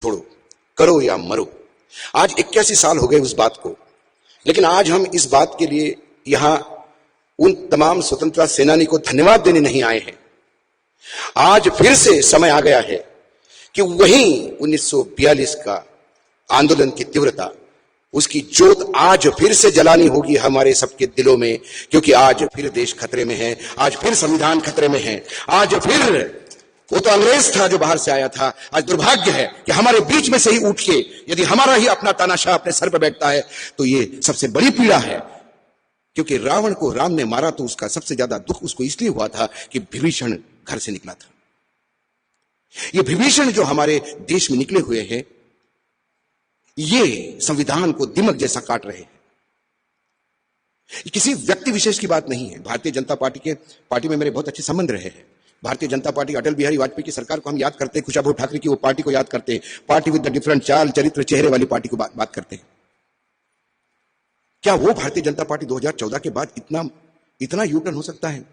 छोड़ो, करो या मरो। आज 81 साल हो गए उस बात को, लेकिन आज हम इस बात के लिए यहां उन तमाम स्वतंत्रता सेनानी को धन्यवाद देने नहीं आए हैं। आज फिर से समय आ गया है कि वही 1942 का आंदोलन की तीव्रता, उसकी जोत आज फिर से जलानी होगी हमारे सबके दिलों में, क्योंकि आज फिर देश खतरे में है, आज फिर संविधान खतरे में है, आज फिर वो तो अंग्रेज था जो बाहर से आया था। आज दुर्भाग्य है कि हमारे बीच में से ही उठ के यदि हमारा ही अपना तानाशाह अपने सर पर बैठता है तो ये सबसे बड़ी पीड़ा है। क्योंकि रावण को राम ने मारा तो उसका सबसे ज्यादा दुख उसको इसलिए हुआ था कि विभीषण घर से निकला था। ये विभीषण जो हमारे देश में निकले हुए हैं, ये संविधान को दिमक जैसा काट रहे हैं। किसी व्यक्ति विशेष की बात नहीं है। भारतीय जनता पार्टी में मेरे बहुत अच्छे संबंध रहे हैं। भारतीय जनता पार्टी, अटल बिहारी वाजपेयी की सरकार को हम याद करते हैं, खुशाबू ठाकरे की वो पार्टी को याद करते हैं, पार्टी विद द डिफरेंट चाल चरित्र चेहरे वाली पार्टी को बात करते हैं। क्या वो भारतीय जनता पार्टी 2014 के बाद इतना यूटर्न हो सकता है?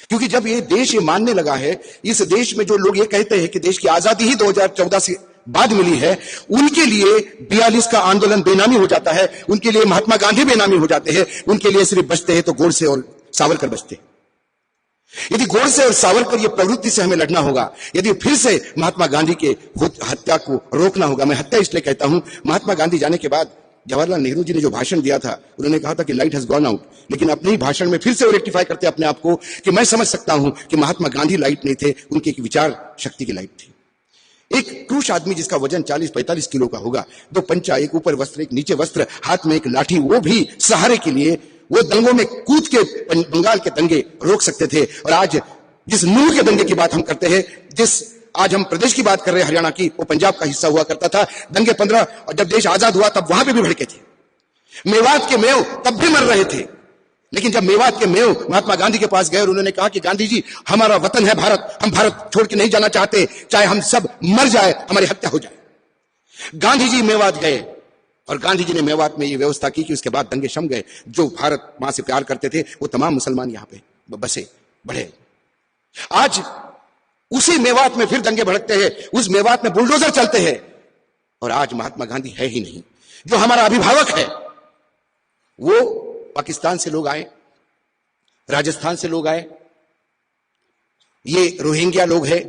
क्योंकि जब ये देश ये मानने लगा है, इस देश में जो लोग ये कहते हैं कि देश की आजादी ही 2014 से बाद मिली है, उनके लिए 42 का आंदोलन बेनामी हो जाता है, उनके लिए महात्मा गांधी बेनामी हो जाते हैं, उनके लिए सिर्फ बचते हैं तो गोडसे और सावरकर बचते हैं। यदि गोडसे और सावरकर ये प्रवृत्ति से हमें लड़ना होगा, यदि फिर से महात्मा गांधी के हत्या को रोकना होगा। मैं हत्या इसलिए कहता हूं, महात्मा गांधी जाने के बाद जवाहरलाल नेहरू जी ने जो भाषण दिया था, उन्होंने कहा था कि लाइट हैज गॉन आउट, लेकिन अपने ही भाषण में फिर से वो रेक्टिफाई करते अपने आप को कि मैं समझ सकता हूं कि महात्मा गांधी लाइट नहीं थे, उनकी एक विचार शक्ति की लाइट थी। एक क्रूश आदमी जिसका वजन 40-45 किलो का होगा, 2 पंचा, एक ऊपर वस्त्र एक नीचे वस्त्र, हाथ में एक लाठी, वो भी सहारे के लिए वो दंगों में कूद के बंगाल के दंगे रोक सकते थे। और आज जिस नूर के दंगे की बात हम करते हैं, आज हम प्रदेश की बात कर रहे हैं हरियाणा की, वो पंजाब का हिस्सा हुआ करता था। दंगे 15, और जब देश आजाद हुआ तब वहां पे भी भड़के थे। मेवात के मेव तब भी मर रहे थे, लेकिन जब मेवात के मेव महात्मा गांधी के पास गए और उन्होंने कहा कि गांधी जी, हमारा वतन है भारत, हम भारत छोड़ के नहीं जाना चाहते, चाहे हम सब मर जाए, हमारी हत्या हो जाए। गांधी जी मेवात गए और गांधी जी ने मेवात में ये व्यवस्था की कि उसके बाद दंगे शम गए। जो भारत मां से प्यार करते थे वो तमाम मुसलमान यहां पे बसे बढ़े। आज उसी मेवात में फिर दंगे भड़कते हैं, उस मेवात में बुलडोजर चलते हैं, और आज महात्मा गांधी है ही नहीं। जो हमारा अभिभावक है, वो पाकिस्तान से लोग आए, राजस्थान से लोग आए, ये रोहिंग्या लोग हैं,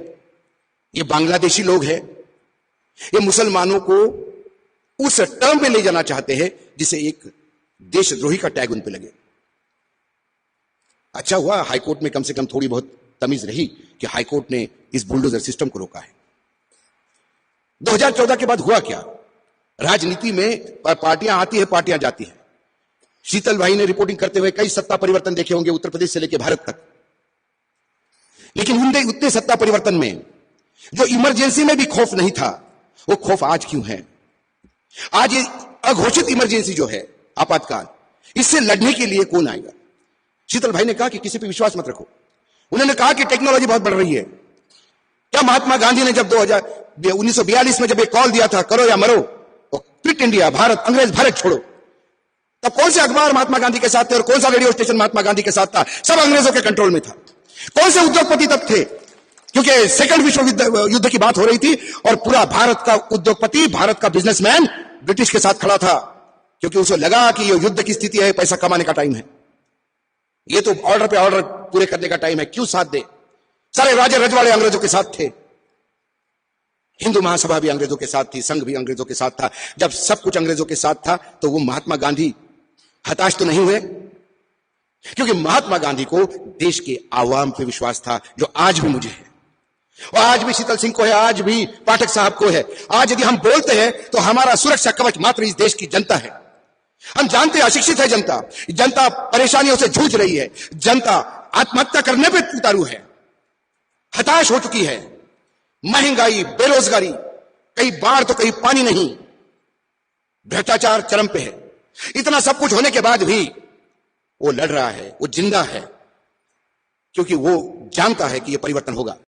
ये बांग्लादेशी लोग हैं, ये मुसलमानों को उस टर्म में ले जाना चाहते हैं जिसे एक देशद्रोही का टैग उन पे लगे। अच्छा हुआ हाईकोर्ट में कम से कम थोड़ी बहुत तमीज रही कि हाईकोर्ट ने इस बुलडोजर सिस्टम को रोका है। 2014 के बाद हुआ क्या? राजनीति में पार्टियां आती है, पार्टियां जाती है। शीतल भाई ने रिपोर्टिंग करते हुए कई सत्ता परिवर्तन देखे होंगे उत्तर प्रदेश से लेकर भारत तक, लेकिन उतने सत्ता परिवर्तन में जो इमरजेंसी में भी खौफ नहीं था, वो खौफ आज क्यों है? आज ये अघोषित इमरजेंसी जो है, आपातकाल, इससे लड़ने के लिए कौन आएगा? शीतल भाई ने कहा कि किसी पे विश्वास मत रखो। उन्होंने कहा कि टेक्नोलॉजी बहुत बढ़ रही है। क्या महात्मा गांधी ने जब 1942 में जब एक कॉल दिया था, करो या मरो, तो क्विट इंडिया, भारत, अंग्रेज भारत छोड़ो, तब कौन से अखबार महात्मा गांधी के साथ थे और कौन सा रेडियो स्टेशन महात्मा गांधी के साथ था? सब अंग्रेजों के कंट्रोल में था। कौन से उद्योगपति तब थे? क्योंकि सेकंड विश्व युद्ध की बात हो रही थी और पूरा भारत का उद्योगपति, भारत का बिजनेसमैन ब्रिटिश के साथ खड़ा था, क्योंकि उसे लगा कि ये युद्ध की स्थिति है, पैसा कमाने का टाइम है, ये तो ऑर्डर पे ऑर्डर पूरे करने का टाइम है, क्यों साथ दे? सारे राजे रजवाड़े अंग्रेजों के साथ थे, हिंदू महासभा भी अंग्रेजों के साथ थी, संघ भी अंग्रेजों के साथ था। जब सब कुछ अंग्रेजों के साथ था तो वो महात्मा गांधी हताश तो नहीं हुए, क्योंकि महात्मा गांधी को देश के आवाम पे विश्वास था, जो आज भी मुझे है, और आज भी शीतल सिंह को है, आज भी पाठक साहब को है। आज यदि हम बोलते हैं तो हमारा सुरक्षा कवच मात्र इस देश की जनता है। हम जानते हैं अशिक्षित है जनता, जनता परेशानियों से जूझ रही है, जनता आत्महत्या करने पे उतारू है, हताश हो चुकी है। महंगाई, बेरोजगारी, कहीं बाढ़ तो कहीं पानी नहीं, भ्रष्टाचार चरम पे है। इतना सब कुछ होने के बाद भी वो लड़ रहा है, वो जिंदा है, क्योंकि वो जानता है कि यह परिवर्तन होगा।